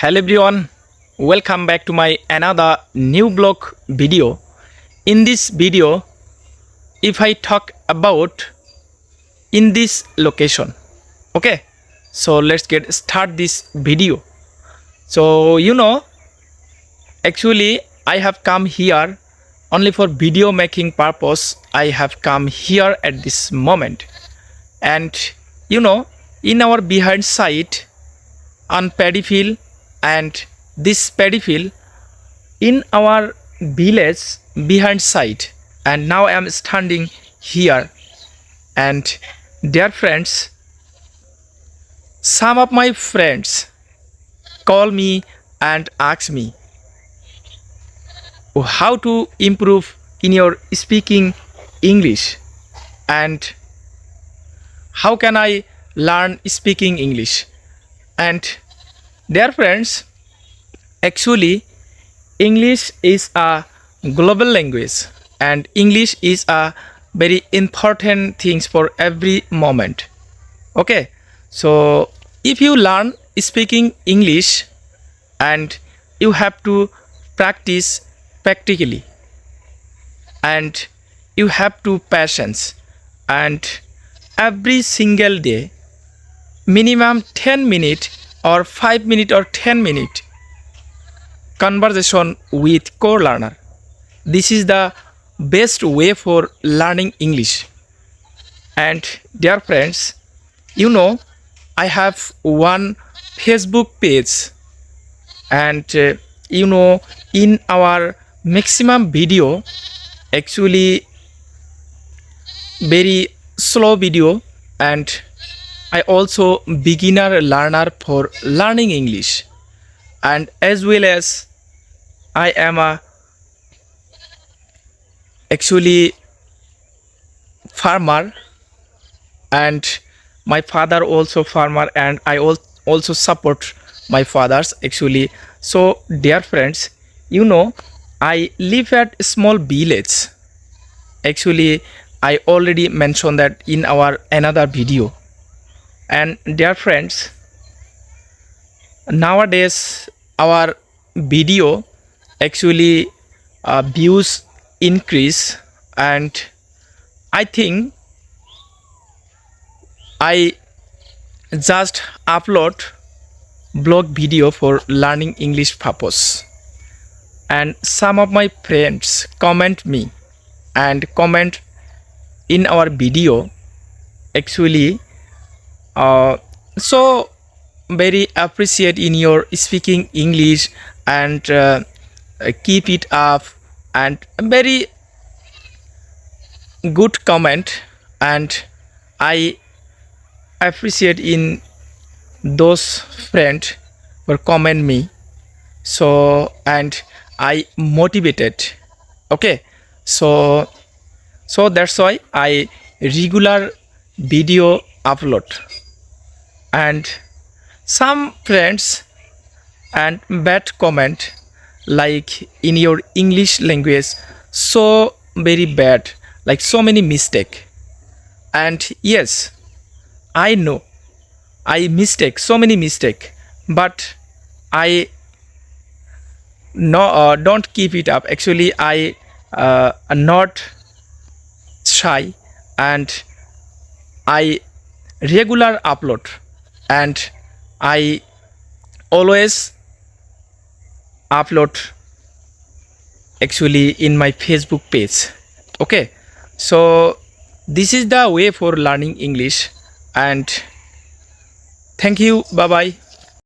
Hello everyone, welcome back to my another new blog video. In this video, if I talk about in this location, okay, so let's get start this video. So actually I have come here only for video making purpose. I have come here at this moment, and in our behind side on paddy field, and this paddy field in our village behind side, and now I am standing here. And dear friends, some of my friends call me and ask me how to improve in your speaking English, and how can I learn speaking English. And dear friends, actually English is a global language, and English is a very important things for every moment. Okay, so if you learn speaking English, and you have to practice practically, and you have to patience, and every single day minimum 10 minutes or 5 minutes or 10 minutes conversation with co-learner. This is the best way for learning English. And dear friends, I have one Facebook page, and in our maximum video, actually very slow video, and I also beginner learner for learning English, and as well as I am a actually farmer, and my father also farmer, and I also support my fathers actually. So dear friends, I live at a small village. Actually I already mentioned that in our another video. And dear friends, nowadays our video actually views increase, and I think I just upload blog video for learning English purpose. And some of my friends comment me and comment in our video actually, so very appreciate in your speaking English, and keep it up, and very good comment, and I appreciate in those friends who comment me. So and I motivated. Okay, so that's why I regular video upload. And some friends and bad comment, like in your English language so very bad, like so many mistake. And yes, I know I mistake so many mistake, but I no don't keep it up. Actually I not shy, and I regular upload, and I always upload actually in my Facebook page. Okay, so this is the way for learning English, and thank you, bye bye.